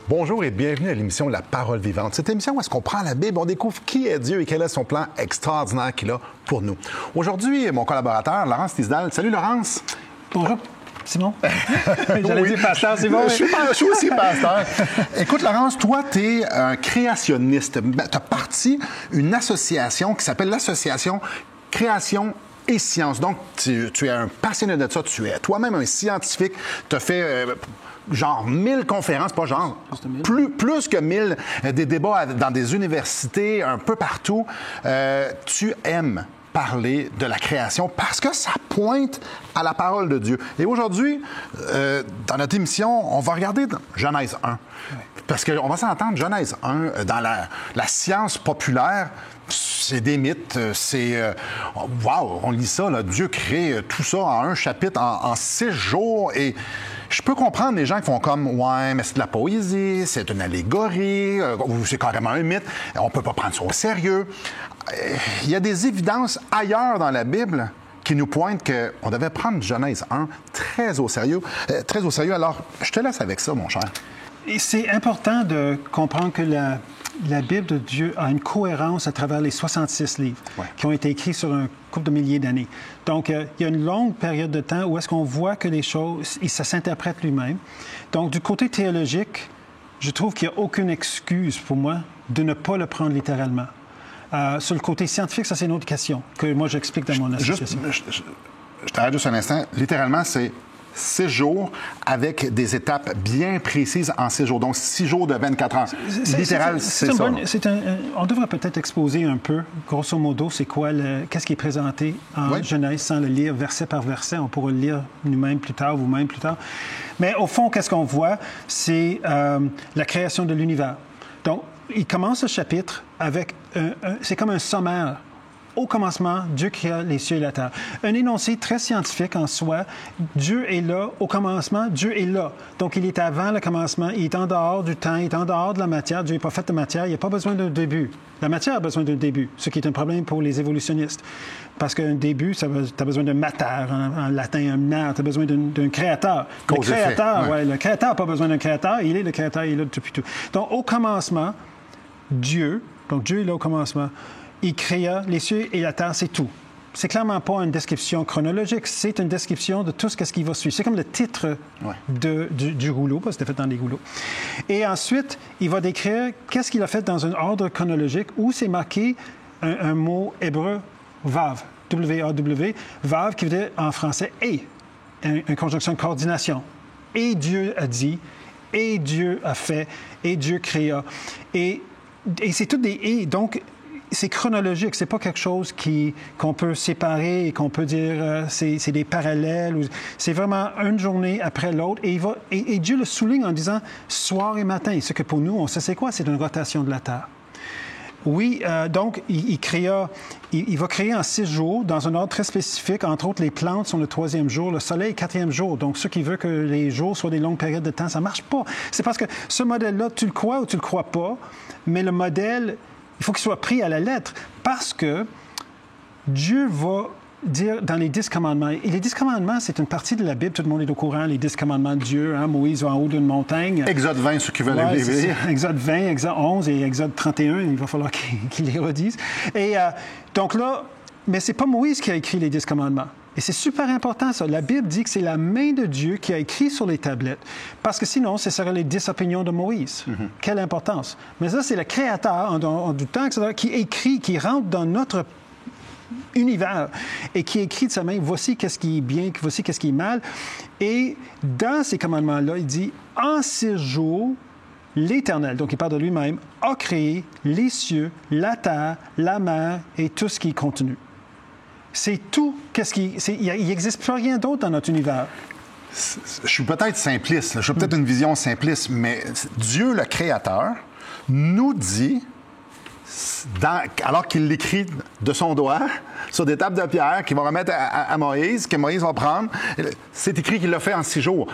Bonjour et bienvenue à l'émission La Parole vivante. Cette émission où est-ce qu'on prend la Bible, on découvre qui est Dieu et quel est son plan extraordinaire qu'il a pour nous. Aujourd'hui, mon collaborateur, Laurence Tisdal. Salut Laurence. Bonjour. Simon? J'allais dire pasteur, c'est bon? Je suis aussi pasteur. Écoute, Laurence, toi, tu es un créationniste. Tu as parti une association qui s'appelle l'Association Création et Science. Donc, tu es un passionné de ça. Tu es toi-même un scientifique. Tu as fait genre 1000 conférences, pas genre, plus que 1000, des débats dans des universités, un peu partout. Tu aimes parler de la création parce que ça pointe à la parole de Dieu. Et aujourd'hui, dans notre émission, on va regarder Genèse 1. Parce qu'on va s'entendre, Genèse 1, dans la science populaire, c'est des mythes, c'est... wow, on lit ça, là, Dieu crée tout ça en un chapitre, en 6 jours, et je peux comprendre les gens qui font comme, ouais, mais c'est de la poésie, c'est une allégorie, ou c'est carrément un mythe, on peut pas prendre ça au sérieux. Il y a des évidences ailleurs dans la Bible qui nous pointent qu'on devait prendre Genèse 1 très au sérieux. Alors, je te laisse avec ça, mon cher. Et c'est important de comprendre que la Bible de Dieu a une cohérence à travers les 66 livres qui ont été écrits sur un couple de milliers d'années. Donc, il y a une longue période de temps où est-ce qu'on voit que les choses, ça s'interprète lui-même. Donc, du côté théologique, je trouve qu'il n'y a aucune excuse pour moi de ne pas le prendre littéralement. Sur le côté scientifique, ça, c'est une autre question que moi, j'explique dans mon association. Je t'arrête juste un instant. Littéralement, c'est 6 jours avec des étapes bien précises en 6 jours. Donc, 6 jours de 24 heures. Littéral, c'est ça. On devrait peut-être exposer un peu, grosso modo, c'est quoi, qu'est-ce qui est présenté en Genèse sans le lire verset par verset. On pourra le lire nous-mêmes plus tard, vous-même plus tard. Mais au fond, qu'est-ce qu'on voit? C'est la création de l'univers. Donc, il commence ce chapitre avec, c'est comme un sommaire. Au commencement, Dieu créa les cieux et la terre. Un énoncé très scientifique en soi. Dieu est là. Au commencement, Dieu est là. Donc, il est avant le commencement. Il est en dehors du temps. Il est en dehors de la matière. Dieu n'est pas fait de matière. Il n'y a pas besoin d'un début. La matière a besoin d'un début, ce qui est un problème pour les évolutionnistes. Parce qu'un début, tu as besoin de mater, en latin, un mère. Tu as besoin d'un créateur. Le créateur n'a pas besoin d'un créateur. Il est le créateur. Il est là depuis tout. Donc, au commencement, Dieu est là au commencement. Il créa les cieux et la terre, c'est tout. C'est clairement pas une description chronologique, c'est une description de tout ce qui va suivre. C'est comme le titre du rouleau, parce que c'était fait dans les rouleaux. Et ensuite, il va décrire qu'est-ce qu'il a fait dans un ordre chronologique où c'est marqué un mot hébreu, vav, W-A-W, vav qui veut dire en français « et », une conjonction de coordination. Et Dieu a dit, et Dieu a fait, et Dieu créa. Et c'est tout des « et ». Donc, c'est chronologique, c'est pas quelque chose qu'on peut séparer et qu'on peut dire c'est des parallèles. C'est vraiment une journée après l'autre. Et Dieu le souligne en disant soir et matin. Ce que pour nous, on sait c'est quoi? C'est une rotation de la Terre. Oui, donc il va créer en 6 jours, dans un ordre très spécifique. Entre autres, les plantes sont le 3e jour, le soleil, 4e jour. Donc, ceux qui veulent que les jours soient des longues périodes de temps, ça marche pas. C'est parce que ce modèle-là, tu le crois ou tu le crois pas, mais le modèle, il faut qu'il soit pris à la lettre parce que Dieu va dire dans les 10 commandements, et les 10 commandements, c'est une partie de la Bible, tout le monde est au courant, les 10 commandements de Dieu, Moïse va en haut d'une montagne. Exode 20, ceux qui veulent les lire. Exode 20, Exode 11 et Exode 31, il va falloir qu'ils les redisent. Et donc là, mais c'est pas Moïse qui a écrit les 10 commandements. Et c'est super important, ça. La Bible dit que c'est la main de Dieu qui a écrit sur les tablettes. Parce que sinon, ce serait les 10 opinions de Moïse. Quelle importance. Mais ça, c'est le Créateur, en du temps, etc., qui écrit, qui rentre dans notre univers et qui écrit de sa main, voici qu'est-ce qui est bien, voici qu'est-ce qui est mal. Et dans ces commandements-là, il dit, en 6 jours, l'Éternel, donc il parle de lui-même, a créé les cieux, la terre, la mer et tout ce qui est contenu. C'est tout. Il n'existe plus rien d'autre dans notre univers. Je suis peut-être simpliste, j'ai peut-être une vision simpliste, mais Dieu, le Créateur, nous dit, alors qu'il l'écrit de son doigt, sur des tables de pierre, qu'il va remettre à Moïse, que Moïse va prendre, c'est écrit qu'il l'a fait en 6 jours.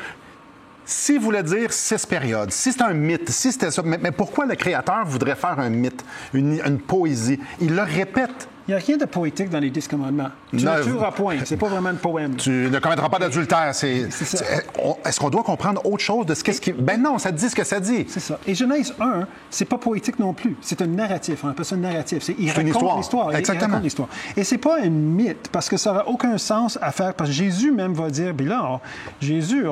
s'il voulait dire 6 périodes, si c'était un mythe, si c'était ça, mais pourquoi le créateur voudrait faire un mythe, une poésie? Il le répète. Il n'y a rien de poétique dans les 10 commandements. Tu ne tueras point. C'est pas vraiment un poème. Tu ne commettras pas d'adultère. Est-ce qu'on doit comprendre autre chose de ce qu'est-ce qui... Ben non, ça dit ce que ça dit. C'est ça. Et Genèse 1, c'est pas poétique non plus. C'est un narratif. On appelle ça un narratif. Il raconte l'histoire. Exactement. Il raconte l'histoire. Et c'est pas un mythe, parce que ça n'aurait aucun sens à faire. Parce que Jésus même va dire, bien là, Jésus,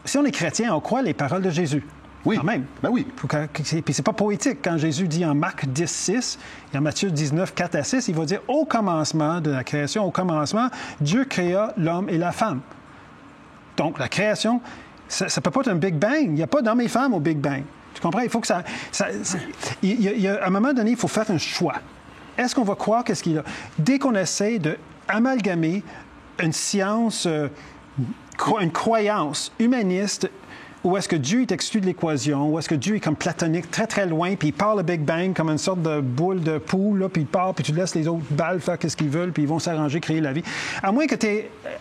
si on est chrétien, on croit les paroles de Jésus. Oui. Quand même. Ben oui. Puis c'est pas poétique. Quand Jésus dit en Marc 10, 6 et en Matthieu 19, 4 à 6, il va dire au commencement de la création, au commencement, Dieu créa l'homme et la femme. Donc, la création, ça ne peut pas être un Big Bang. Il n'y a pas d'homme et femme au Big Bang. Tu comprends? Il faut que ça. À un moment donné, il faut faire un choix. Est-ce qu'on va croire qu'est-ce qu'il a? Dès qu'on essaie d'amalgamer une science, une croyance humaniste, ou est-ce que Dieu est exclu de l'équation, ou est-ce que Dieu est comme platonique, très, très loin, puis il part le Big Bang comme une sorte de boule de poule, là, puis il part, puis tu laisses les autres balles faire ce qu'ils veulent, puis ils vont s'arranger, créer la vie. À moins que tu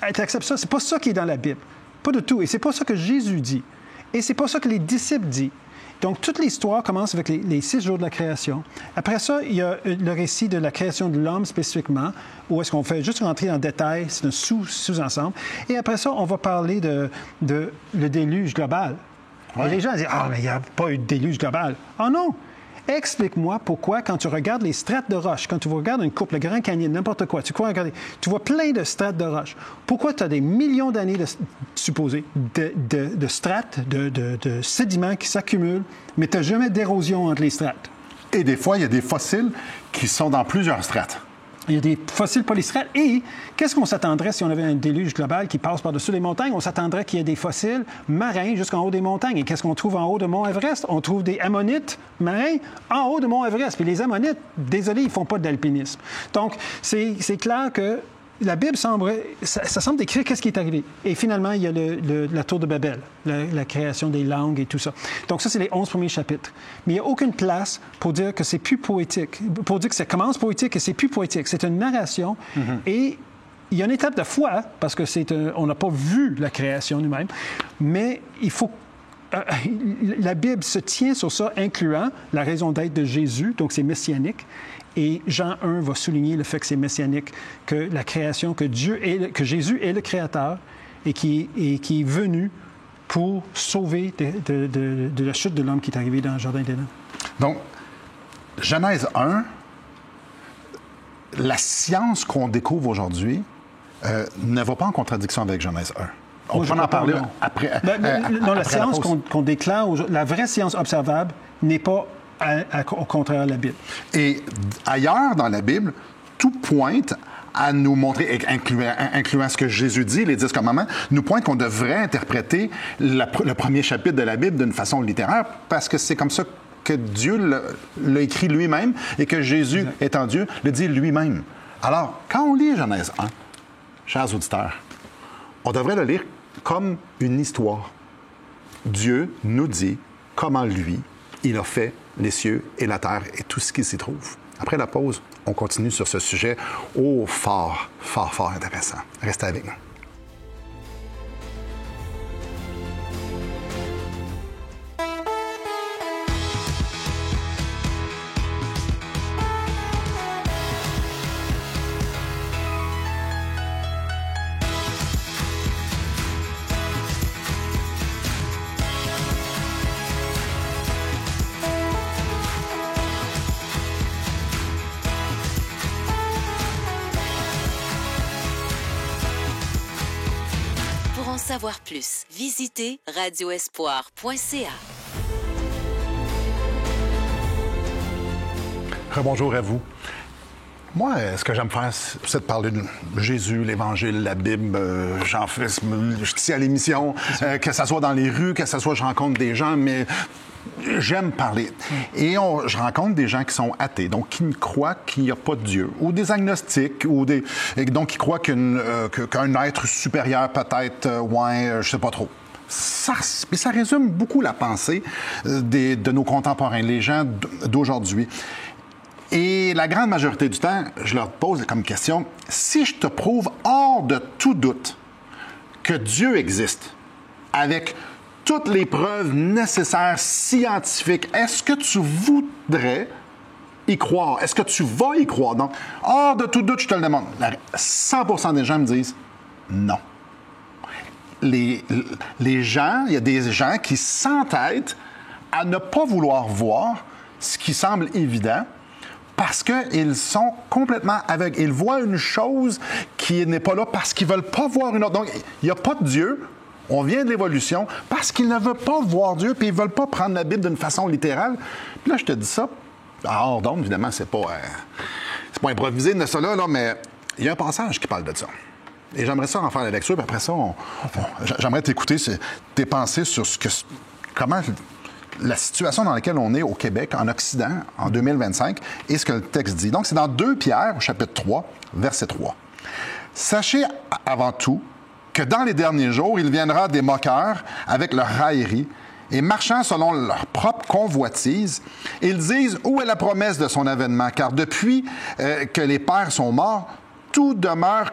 acceptes ça, c'est pas ça qui est dans la Bible. Pas du tout. Et c'est pas ça que Jésus dit. Et c'est pas ça que les disciples disent. Donc, toute l'histoire commence avec les 6 jours de la création. Après ça, il y a le récit de la création de l'homme spécifiquement, où est-ce qu'on fait juste rentrer en détail, c'est un sous-ensemble. Et après ça, on va parler de le déluge global. Ouais. Et les gens disent « Ah, mais il n'y a pas eu de déluge global. » Ah non! Explique-moi pourquoi, quand tu regardes les strates de roche, quand tu regardes une coupe, le Grand Canyon, n'importe quoi, tu vois plein de strates de roche. Pourquoi tu as des millions d'années de strates, de sédiments qui s'accumulent, mais tu n'as jamais d'érosion entre les strates? Et des fois, il y a des fossiles qui sont dans plusieurs strates. Il y a des fossiles polystrates. Et qu'est-ce qu'on s'attendrait si on avait un déluge global qui passe par-dessus les montagnes? On s'attendrait qu'il y ait des fossiles marins jusqu'en haut des montagnes. Et qu'est-ce qu'on trouve en haut de Mont-Everest? On trouve des ammonites marins en haut de Mont-Everest. Puis les ammonites, désolé, ils ne font pas d'alpinisme. Donc, c'est clair que la Bible semble décrire qu'est-ce qui est arrivé. Et finalement, il y a la tour de Babel, la création des langues et tout ça. Donc ça, c'est les 11 premiers chapitres. Mais il n'y a aucune place pour dire que c'est plus poétique, pour dire que ça commence poétique et c'est plus poétique. C'est une narration et il y a une étape de foi, parce que on n'a pas vu la création nous-mêmes, mais il faut... la Bible se tient sur ça, incluant la raison d'être de Jésus, donc c'est messianique. Et Jean 1 va souligner le fait que c'est messianique, que la création, que Jésus est le Créateur et qui est venu pour sauver de la chute de l'homme qui est arrivé dans le Jardin d'Éden. Donc, Genèse 1, la science qu'on découvre aujourd'hui ne va pas en contradiction avec Genèse 1. On peut en parler après. Non, la science qu'on déclare, la vraie science observable n'est pas au contraire de la Bible. Et ailleurs dans la Bible, tout pointe à nous montrer, incluant ce que Jésus dit, les 10 commandements, nous pointe qu'on devrait interpréter le premier chapitre de la Bible d'une façon littéraire, parce que c'est comme ça que Dieu l'a écrit lui-même et que Jésus, étant Dieu, le dit lui-même. Alors, quand on lit Genèse 1, chers auditeurs, on devrait le lire comme une histoire. Dieu nous dit comment lui, il a fait les cieux et la terre et tout ce qui s'y trouve. Après la pause, on continue sur ce sujet fort intéressant. Restez avec nous. Savoir plus, visitez radioespoir.ca. Rebonjour à vous. Moi, ce que j'aime faire, c'est de parler de Jésus, l'Évangile, la Bible. J'en fais, je dis à l'émission, que ce soit dans les rues, que ce soit je rencontre des gens, mais j'aime parler. Et je rencontre des gens qui sont athées, donc qui croient qu'il n'y a pas de Dieu, ou des agnostiques, et donc qui croient qu'un être supérieur peut-être, je sais pas trop. Ça résume beaucoup la pensée de nos contemporains, les gens d'aujourd'hui. Et la grande majorité du temps, je leur pose comme question, si je te prouve hors de tout doute que Dieu existe, avec toutes les preuves nécessaires scientifiques. Est-ce que tu voudrais y croire? Est-ce que tu vas y croire? Donc, hors de tout doute, je te le demande. 100% des gens me disent non. Les gens, il y a des gens qui s'entêtent à ne pas vouloir voir ce qui semble évident parce qu'ils sont complètement aveugles. Ils voient une chose qui n'est pas là parce qu'ils ne veulent pas voir une autre. Donc, il n'y a pas de Dieu. On vient de l'évolution parce qu'ils ne veulent pas voir Dieu puis ils ne veulent pas prendre la Bible d'une façon littérale. Puis là, je te dis ça. Hors d'onde, évidemment, c'est pas improvisé de ça là, mais il y a un passage qui parle de ça. Et j'aimerais ça en faire la lecture, puis après ça, j'aimerais t'écouter tes pensées sur comment la situation dans laquelle on est au Québec, en Occident, en 2025, et ce que le texte dit. Donc, c'est dans 2 Pierre, au chapitre 3, verset 3. « Sachez avant tout que dans les derniers jours, il viendra des moqueurs avec leur raillerie, et marchant selon leur propre convoitise, ils disent où est la promesse de son avènement, car depuis que les pères sont morts, tout demeure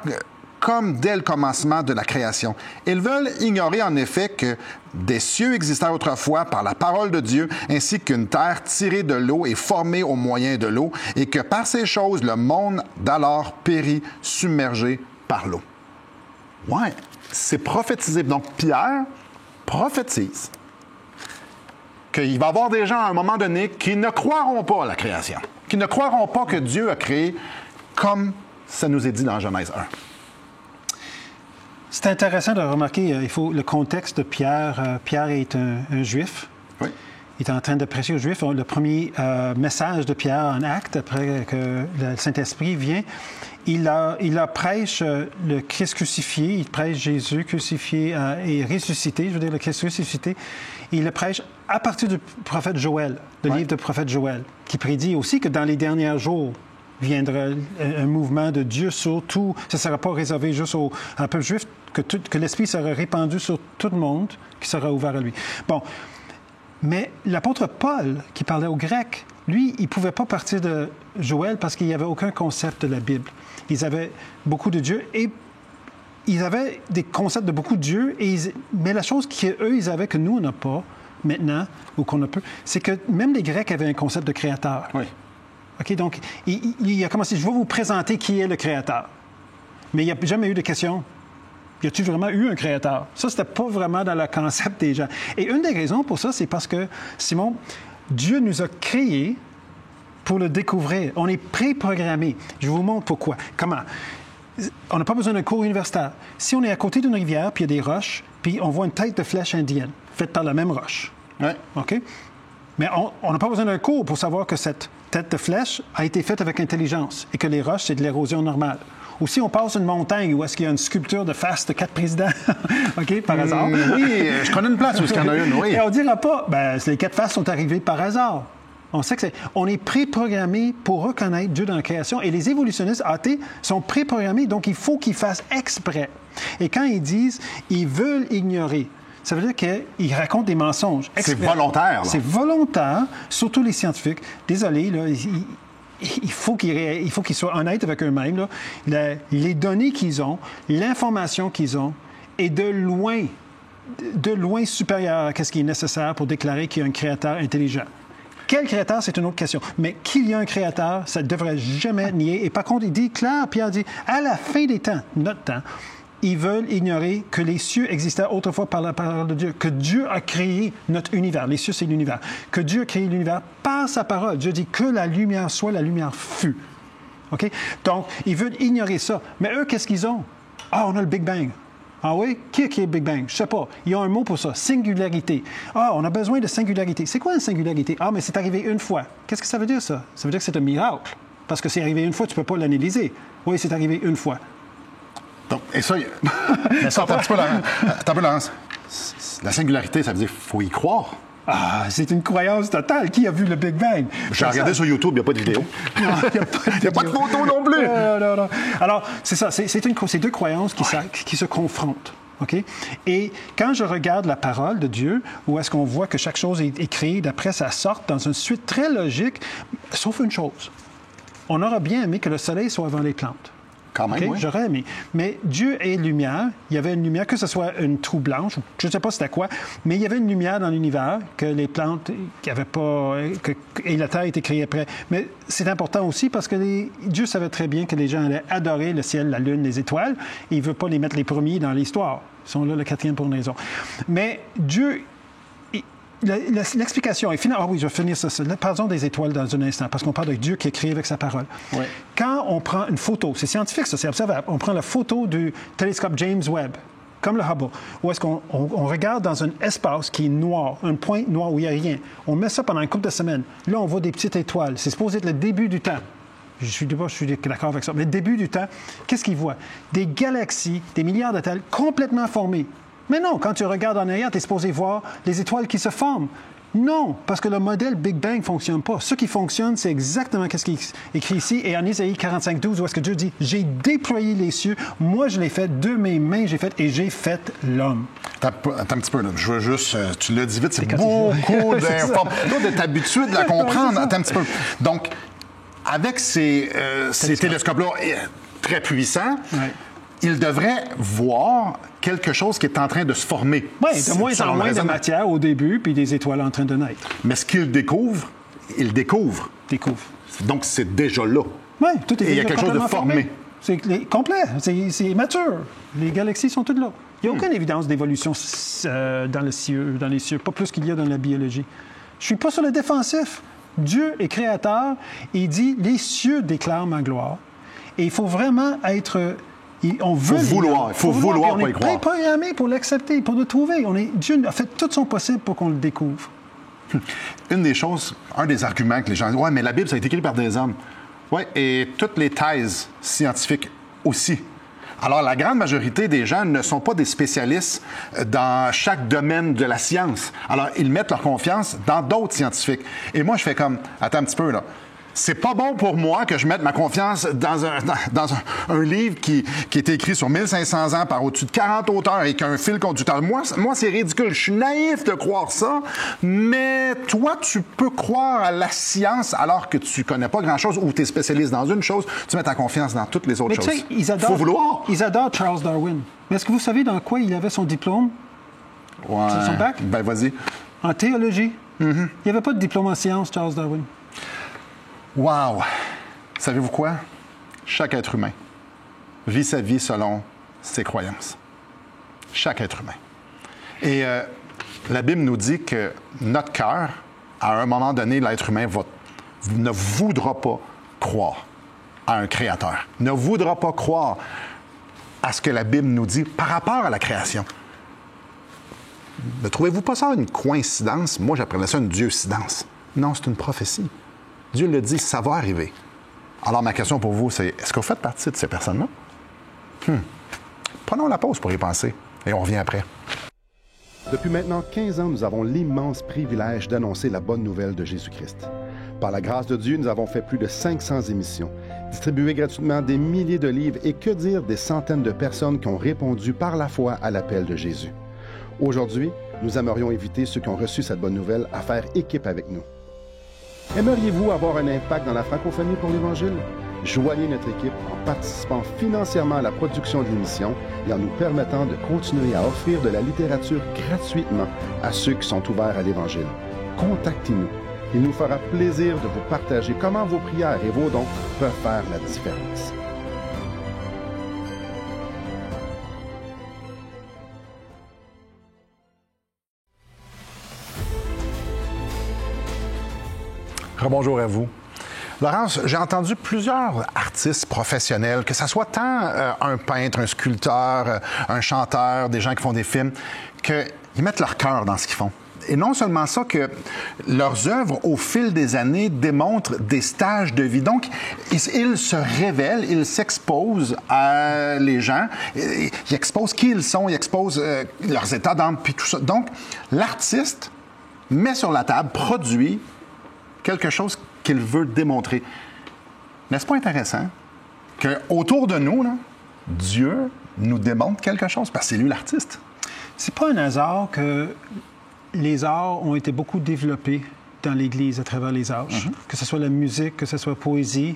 comme dès le commencement de la création. Ils veulent ignorer en effet que des cieux existaient autrefois par la parole de Dieu, ainsi qu'une terre tirée de l'eau et formée au moyen de l'eau, et que par ces choses, le monde d'alors périt, submergé par l'eau. » Ouais, c'est prophétisé. Donc, Pierre prophétise qu'il va y avoir des gens à un moment donné qui ne croiront pas à la création, qui ne croiront pas que Dieu a créé comme ça nous est dit dans Genèse 1. C'est intéressant de remarquer le contexte de Pierre. Pierre est un Juif. Oui. Il est en train de prêcher aux Juifs. Le premier message de Pierre en acte, après que le Saint-Esprit vient, il prêche le Christ crucifié, il prêche Jésus crucifié et ressuscité, je veux dire le Christ ressuscité. Il le prêche à partir du prophète Joël, le livre du prophète Joël, qui prédit aussi que dans les derniers jours viendra un mouvement de Dieu sur tout. Ça ne sera pas réservé juste au peuple juif, que l'Esprit sera répandu sur tout le monde, qui sera ouvert à lui. Bon, mais l'apôtre Paul, qui parlait aux Grecs, lui, il ne pouvait pas partir de Joël parce qu'il n'y avait aucun concept de la Bible. Ils avaient beaucoup de Dieu et ils avaient des concepts de beaucoup de Dieu, mais la chose qu'eux, ils avaient que nous, on n'a pas maintenant, ou qu'on a peu, c'est que même les Grecs avaient un concept de créateur. Oui. OK, donc, il a commencé, je vais vous présenter qui est le créateur. Mais il n'y a jamais eu de question. Y a-t-il vraiment eu un créateur? Ça, c'était pas vraiment dans le concept des gens. Et une des raisons pour ça, c'est parce que, Simon, Dieu nous a créés pour le découvrir. On est préprogrammés. Je vous montre pourquoi. Comment? On n'a pas besoin d'un cours universitaire. Si on est à côté d'une rivière, puis il y a des roches, puis on voit une tête de flèche indienne, faite par la même roche. Oui. OK? Mais on n'a pas besoin d'un cours pour savoir que cette tête de flèche a été faite avec intelligence et que les roches, c'est de l'érosion normale. Ou si on passe une montagne où est-ce qu'il y a une sculpture de face de 4 présidents, OK, par hasard. Oui, je connais une place où il y en a une, oui. Et on ne dira pas, les 4 faces sont arrivées par hasard. On sait que on est préprogrammé pour reconnaître Dieu dans la création. Et les évolutionnistes athées sont préprogrammés, donc il faut qu'ils fassent exprès. Et quand ils disent « ils veulent ignorer », ça veut dire qu'ils racontent des mensonges. C'est volontaire. Là. C'est volontaire, surtout les scientifiques. Désolé, là, il faut qu'ils soient honnêtes avec eux-mêmes. Là. Les données qu'ils ont, l'information qu'ils ont, est de loin supérieure à ce qui est nécessaire pour déclarer qu'il y a un créateur intelligent. Quel créateur, c'est une autre question. Mais qu'il y a un créateur, ça ne devrait jamais nier. Et par contre, Pierre dit, à la fin des temps, notre temps, ils veulent ignorer que les cieux existaient autrefois par la parole de Dieu, que Dieu a créé notre univers. Les cieux, c'est l'univers. Que Dieu a créé l'univers par sa parole. Dieu dit que la lumière soit, la lumière fut. OK? Donc, ils veulent ignorer ça. Mais eux, qu'est-ce qu'ils ont? Ah, on a le Big Bang. Ah oui? Qui est le Big Bang? Je ne sais pas. Il y a un mot pour ça. Singularité. Ah, on a besoin de singularité. C'est quoi une singularité? Ah, mais c'est arrivé une fois. Qu'est-ce que ça veut dire, ça? Ça veut dire que c'est un miracle. Parce que c'est arrivé une fois, tu ne peux pas l'analyser. Oui, c'est arrivé une fois. Donc, et ça, mais ça, attends un peu, Laurence. La singularité, ça veut dire qu'il faut y croire. Ah, c'est une croyance totale. Qui a vu le Big Bang? J'ai regardé sur YouTube, il n'y a pas de vidéo. Il n'y a pas de photo non plus. Non. Alors, c'est ça. C'est deux croyances qui se confrontent. OK? Et quand je regarde la parole de Dieu, où est-ce qu'on voit que chaque chose est créée d'après sa sorte, dans une suite très logique, sauf une chose. On aurait bien aimé que le soleil soit avant les plantes. Quand même, Okay? oui. J'aurais aimé. Mais Dieu est lumière. Il y avait une lumière, que ce soit une trou blanche, je ne sais pas c'était quoi, mais il y avait une lumière dans l'univers que les plantes n'avaient pas... et la Terre était créée après. Mais c'est important aussi parce que Dieu savait très bien que les gens allaient adorer le ciel, la lune, les étoiles, et il ne veut pas les mettre les premiers dans l'histoire. Ils sont là le quatrième pour une raison. Mais Dieu... L'explication est finalement... Ah oui, je vais finir ça. Parlons des étoiles dans un instant, parce qu'on parle de Dieu qui écrit avec sa parole. Oui. Quand on prend une photo, c'est scientifique, ça, c'est observable. On prend la photo du télescope James Webb, comme le Hubble, où est-ce qu'on regarde dans un espace qui est noir, un point noir où il n'y a rien. On met ça pendant une couple de semaines. Là, on voit des petites étoiles. C'est supposé être le début du temps. Je suis d'accord avec ça. Mais le début du temps, qu'est-ce qu'il voit? Des galaxies, des milliards d'étoiles complètement formées. Mais non, quand tu regardes en arrière, tu es supposé voir les étoiles qui se forment. Non, parce que le modèle Big Bang ne fonctionne pas. Ce qui fonctionne, c'est exactement ce qui est écrit ici. Et en Isaïe 45:12, où est-ce que Dieu dit « J'ai déployé les cieux, moi je l'ai fait, de mes mains j'ai fait, et j'ai fait l'homme. » Attends un petit peu, là. Je veux juste... tu l'as dit vite, c'est beaucoup d'informations. Toi, d'être habitué de la comprendre. Attends un petit peu. Donc, avec ces télescopes-là très puissants, il devrait voir quelque chose qui est en train de se former. Oui, de moins en moins de matière au début, puis des étoiles en train de naître. Mais ce qu'il découvre, il découvre. Donc, c'est déjà là. Oui, tout est Et il y a quelque chose de formé. C'est complet, c'est mature. Les galaxies sont toutes là. Il n'y a aucune évidence d'évolution dans les cieux, pas plus qu'il y a dans la biologie. Je ne suis pas sur le défensif. Dieu est créateur et il dit « Les cieux déclarent ma gloire ». Et il faut vraiment être... On veut il faut vouloir pas y croire. On est programmé pour l'accepter, pour le trouver. Dieu a fait tout son possible pour qu'on le découvre. Une des choses, un des arguments que les gens disent, ouais, mais la Bible, ça a été écrit par des hommes. Oui, et toutes les thèses scientifiques aussi. Alors, la grande majorité des gens ne sont pas des spécialistes dans chaque domaine de la science. Alors, ils mettent leur confiance dans d'autres scientifiques. Et moi, je fais comme, attends un petit peu, là. C'est pas bon pour moi que je mette ma confiance dans un livre qui est écrit sur 1500 ans par au-dessus de 40 auteurs et qui a un fil conducteur. Moi, c'est ridicule. Je suis naïf de croire ça. Mais toi, tu peux croire à la science alors que tu connais pas grand-chose ou tu es spécialiste dans une chose. Tu mets ta confiance dans toutes les autres choses. Il faut vouloir. Ils adorent Charles Darwin. Mais est-ce que vous savez dans quoi il avait son diplôme? Ouais. Son bac? Ben, vas-y. En théologie. Il n'y avait pas de diplôme en sciences, Charles Darwin. Wow! Savez-vous quoi? Chaque être humain vit sa vie selon ses croyances. Chaque être humain. Et la Bible nous dit que notre cœur, à un moment donné, l'être humain ne voudra pas croire à un créateur, ne voudra pas croire à ce que la Bible nous dit par rapport à la création. Ne trouvez-vous pas ça une coïncidence? Moi, j'appellerais ça une dieucidence. Non, c'est une prophétie. Dieu le dit, ça va arriver. Alors, ma question pour vous, c'est, est-ce que vous faites partie de ces personnes-là? Prenons la pause pour y penser et on revient après. Depuis maintenant 15 ans, nous avons l'immense privilège d'annoncer la bonne nouvelle de Jésus-Christ. Par la grâce de Dieu, nous avons fait plus de 500 émissions, distribué gratuitement des milliers de livres et que dire des centaines de personnes qui ont répondu par la foi à l'appel de Jésus. Aujourd'hui, nous aimerions inviter ceux qui ont reçu cette bonne nouvelle à faire équipe avec nous. Aimeriez-vous avoir un impact dans la francophonie pour l'Évangile? Joignez notre équipe en participant financièrement à la production de l'émission et en nous permettant de continuer à offrir de la littérature gratuitement à ceux qui sont ouverts à l'Évangile. Contactez-nous. Il nous fera plaisir de vous partager comment vos prières et vos dons peuvent faire la différence. Rebonjour à vous. Laurence, j'ai entendu plusieurs artistes professionnels, que ce soit tant un peintre, un sculpteur, un chanteur, des gens qui font des films, qu'ils mettent leur cœur dans ce qu'ils font. Et non seulement ça, que leurs œuvres, au fil des années, démontrent des stages de vie. Donc, ils se révèlent, ils s'exposent à les gens, ils exposent qui ils sont, ils exposent leurs états d'âme, puis tout ça. Donc, l'artiste met sur la table, produit quelque chose qu'il veut démontrer. N'est-ce pas intéressant qu'autour de nous, là, Dieu nous démontre quelque chose, parce que c'est lui l'artiste? C'est pas un hasard que les arts ont été beaucoup développés dans l'Église à travers les âges, que ce soit la musique, que ce soit la poésie,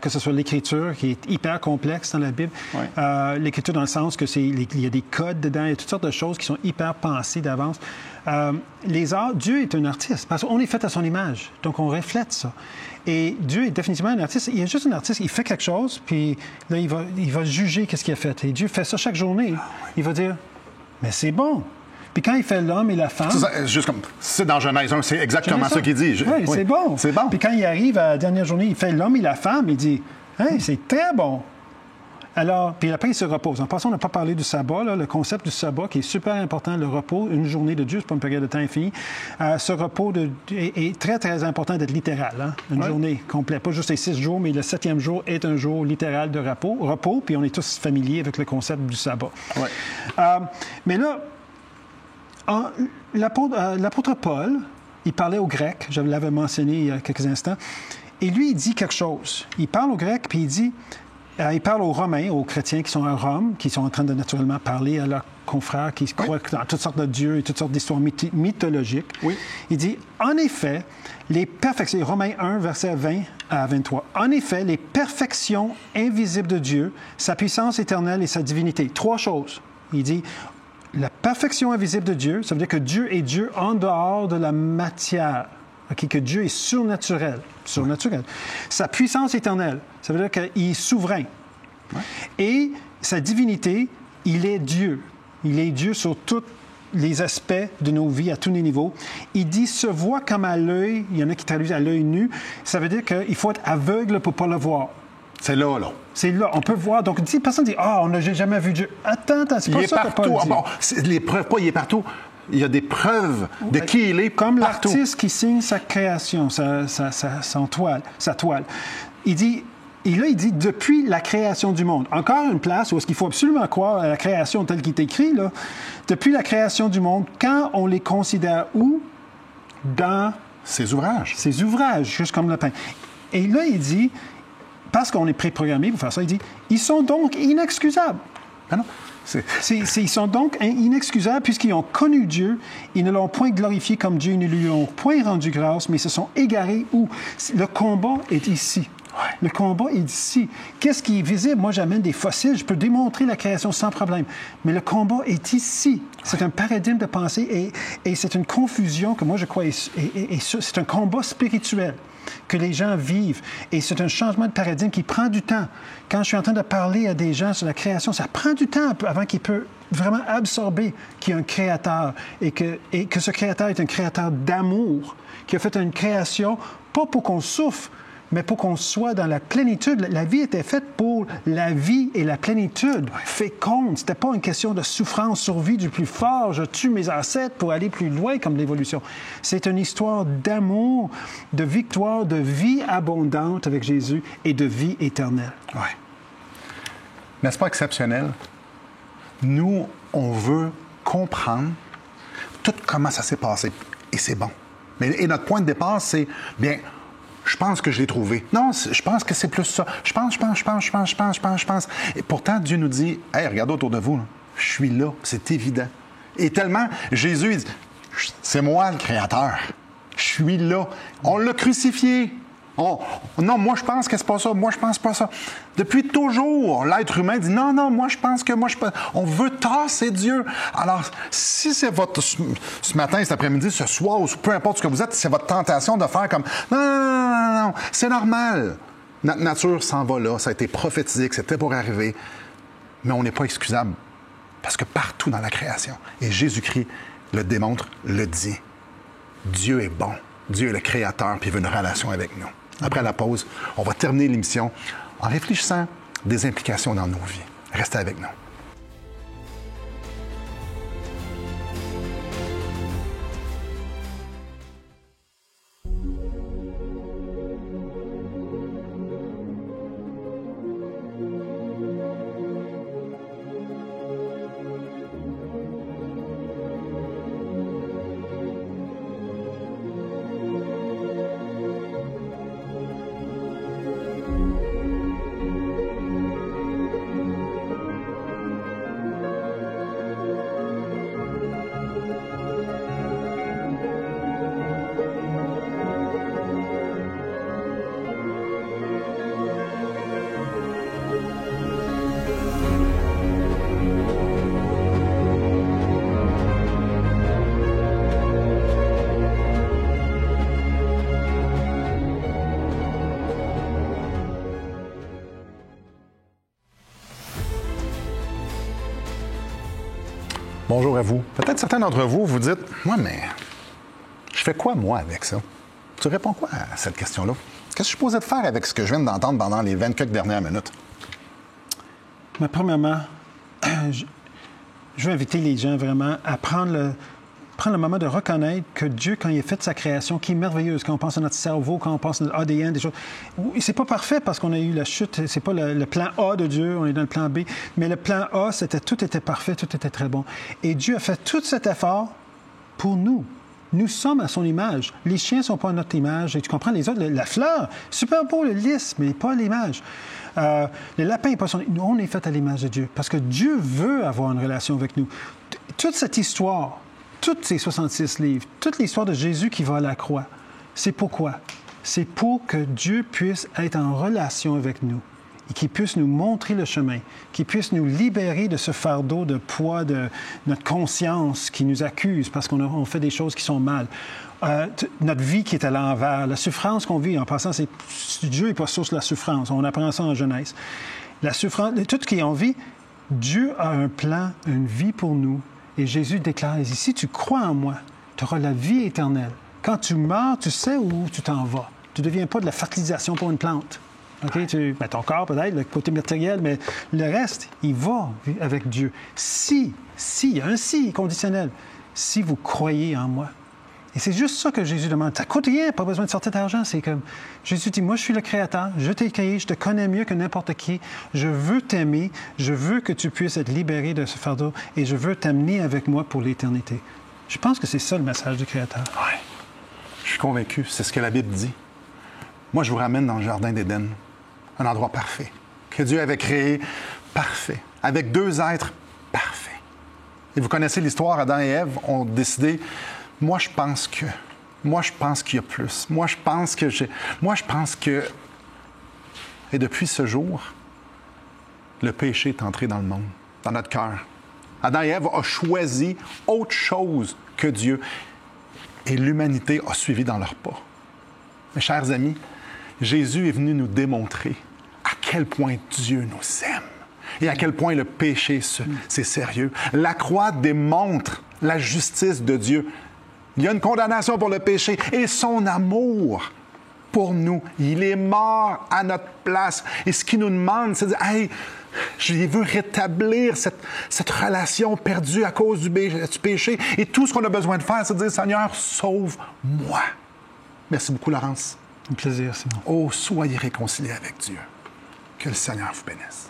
que ce soit l'écriture, qui est hyper complexe dans la Bible. L'écriture dans le sens que il y a des codes dedans, il y a toutes sortes de choses qui sont hyper pensées d'avance. Les arts, Dieu est un artiste, parce qu'on est fait à son image, donc on reflète ça. Et Dieu est définitivement un artiste. Il est juste un artiste, il fait quelque chose, puis là, il va juger qu'est-ce qu'il a fait. Et Dieu fait ça chaque journée. Il va dire, mais c'est bon. Puis quand il fait l'homme et la femme... C'est dans Genèse 1, c'est exactement ça qu'il dit. Oui, c'est bon. C'est bon. Puis quand il arrive à la dernière journée, il fait l'homme et la femme, il dit, hey, c'est très bon. Alors, puis après, il se repose. En passant, on n'a pas parlé du sabbat, là, le concept du sabbat qui est super important, le repos, une journée de Dieu, c'est pas une période de temps infinie. Ce repos est très, très important d'être littéral, hein? Une journée complète, pas juste les 6 jours, mais le 7e jour est un jour littéral de repos, puis on est tous familiers avec le concept du sabbat. Mais là, l'apôtre Paul, il parlait aux Grecs, je l'avais mentionné il y a quelques instants, et lui, il dit quelque chose. Il parle aux Grecs, puis il dit... il parle aux Romains, aux chrétiens qui sont à Rome, qui sont en train de naturellement parler à leurs confrères qui croient dans toutes sortes de dieux et toutes sortes d'histoires mythologiques. Il dit, en effet, les perfections, Romains 1, versets 20 à 23, en effet, les perfections invisibles de Dieu, sa puissance éternelle et sa divinité. 3 choses. Il dit, la perfection invisible de Dieu, ça veut dire que Dieu est Dieu en dehors de la matière. Que Dieu est surnaturel. Sa puissance éternelle, ça veut dire qu'il est souverain. Et sa divinité, il est Dieu. Il est Dieu sur tous les aspects de nos vies, à tous les niveaux. Il dit « se voit comme à l'œil », il y en a qui traduisent à l'œil nu, ça veut dire qu'il faut être aveugle pour ne pas le voir. C'est là. C'est là, on peut voir. Donc, personne ne dit « Ah, on n'a jamais vu Dieu ». Attends, c'est pas ça que Paul dit. Les preuves, il est partout. Il y a des preuves de qui il est comme partout. L'artiste qui signe sa création, sa toile. Il dit, depuis la création du monde. Encore une place où il faut absolument croire à la création telle qu'il est écrit, là. Depuis la création du monde, quand on les considère où? Dans... Ses ouvrages. Ses ouvrages, juste comme le pain. Et là, il dit, parce qu'on est préprogrammé pour faire ça, il dit, ils sont donc inexcusables. Ben non. Ils sont donc inexcusables puisqu'ils ont connu Dieu. Ils ne l'ont point glorifié comme Dieu, ils ne lui ont point rendu grâce, mais se sont égarés où? Le combat est ici. Le combat est ici. Qu'est-ce qui est visible? Moi, j'amène des fossiles. Je peux démontrer la création sans problème. Mais le combat est ici. C'est un paradigme de pensée et c'est une confusion que moi, je crois, et c'est un combat spirituel que les gens vivent. Et c'est un changement de paradigme qui prend du temps. Quand je suis en train de parler à des gens sur la création, ça prend du temps avant qu'ils puissent vraiment absorber qu'il y a un créateur et que ce créateur est un créateur d'amour, qui a fait une création, pas pour qu'on souffre, mais pour qu'on soit dans la plénitude. La vie était faite pour la vie et la plénitude féconde. C'était pas une question de souffrance, survie du plus fort. Je tue mes ancêtres pour aller plus loin comme l'évolution. C'est une histoire d'amour, de victoire, de vie abondante avec Jésus et de vie éternelle. Oui. N'est-ce pas exceptionnel? Nous, on veut comprendre tout comment ça s'est passé. Et c'est bon. Et notre point de départ, c'est, bien, je pense que je l'ai trouvé. Non, je pense que c'est plus ça. Je pense. Et pourtant, Dieu nous dit, « Hey, regardez autour de vous, là. Je suis là, c'est évident. » Et tellement, Jésus, il dit, « C'est moi le Créateur. Je suis là. » On l'a crucifié. Non, moi, je pense que c'est pas ça. Moi, je pense pas ça. Depuis toujours, l'être humain dit, non, moi, je pense que on veut tasser Dieu. Alors, si c'est ce matin, cet après-midi, ce soir, ou peu importe ce que vous êtes, c'est votre tentation de faire comme, non, c'est normal. Notre nature s'en va là. Ça a été prophétisé que c'était pour arriver. Mais on n'est pas excusable. Parce que partout dans la création, et Jésus-Christ le démontre, le dit, Dieu est bon. Dieu est le Créateur, puis il veut une relation avec nous. Après la pause, on va terminer l'émission en réfléchissant des implications dans nos vies. Restez avec nous. Bonjour à vous. Peut-être certains d'entre vous vous dites, moi, mais je fais quoi, moi, avec ça? Tu réponds quoi à cette question-là? Qu'est-ce que je suis supposé de faire avec ce que je viens d'entendre pendant les 24 dernières minutes? Mais premièrement, je veux inviter les gens vraiment à prendre le moment de reconnaître que Dieu, quand il a fait sa création, qui est merveilleuse, quand on pense à notre cerveau, quand on pense à notre ADN, des choses, c'est pas parfait parce qu'on a eu la chute, c'est pas le plan A de Dieu, on est dans le plan B, mais le plan A, tout était parfait, tout était très bon. Et Dieu a fait tout cet effort pour nous. Nous sommes à son image. Les chiens ne sont pas à notre image. Et tu comprends, les autres, la fleur, super beau, le lys, mais pas l'image. Le lapin n'est pas son... Nous, on est fait à l'image de Dieu parce que Dieu veut avoir une relation avec nous. Toute cette histoire, toutes ces 66 livres, toute l'histoire de Jésus qui va à la croix, c'est pourquoi? C'est pour que Dieu puisse être en relation avec nous et qu'il puisse nous montrer le chemin, qu'il puisse nous libérer de ce fardeau de poids de notre conscience qui nous accuse parce qu'on fait des choses qui sont mal. Notre vie qui est à l'envers, la souffrance qu'on vit, en passant, Dieu n'est pas source de la souffrance. On apprend ça en Genèse. La souffrance, tout ce qui est en vie, Dieu a un plan, une vie pour nous. Et Jésus déclare ici, si tu crois en moi, tu auras la vie éternelle. Quand tu meurs, tu sais où tu t'en vas. Tu ne deviens pas de la fertilisation pour une plante. Okay? Ton corps, peut-être, le côté matériel, mais le reste, il va avec Dieu. Il y a un si conditionnel. Si vous croyez en moi. Et c'est juste ça que Jésus demande. Ça ne coûte rien, pas besoin de sortir d'argent. C'est comme, Jésus dit, moi, je suis le Créateur, je t'ai créé, je te connais mieux que n'importe qui. Je veux t'aimer, je veux que tu puisses être libéré de ce fardeau et je veux t'amener avec moi pour l'éternité. Je pense que c'est ça le message du Créateur. Oui, je suis convaincu. C'est ce que la Bible dit. Moi, je vous ramène dans le Jardin d'Éden, un endroit parfait, que Dieu avait créé parfait, avec deux êtres parfaits. Et vous connaissez l'histoire, Adam et Ève ont décidé, moi, je pense qu'il y a plus. Moi, je pense que... Et depuis ce jour, le péché est entré dans le monde, dans notre cœur. Adam et Ève ont choisi autre chose que Dieu. Et l'humanité a suivi dans leurs pas. Mes chers amis, Jésus est venu nous démontrer à quel point Dieu nous aime et à quel point le péché, c'est sérieux. La croix démontre la justice de Dieu. Il y a une condamnation pour le péché et son amour pour nous. Il est mort à notre place. Et ce qu'il nous demande, c'est de dire, hey, je veux rétablir cette relation perdue à cause du péché. Et tout ce qu'on a besoin de faire, c'est de dire, Seigneur, sauve-moi. Merci beaucoup, Laurence. Un plaisir, Simon. Oh, soyez réconciliés avec Dieu. Que le Seigneur vous bénisse.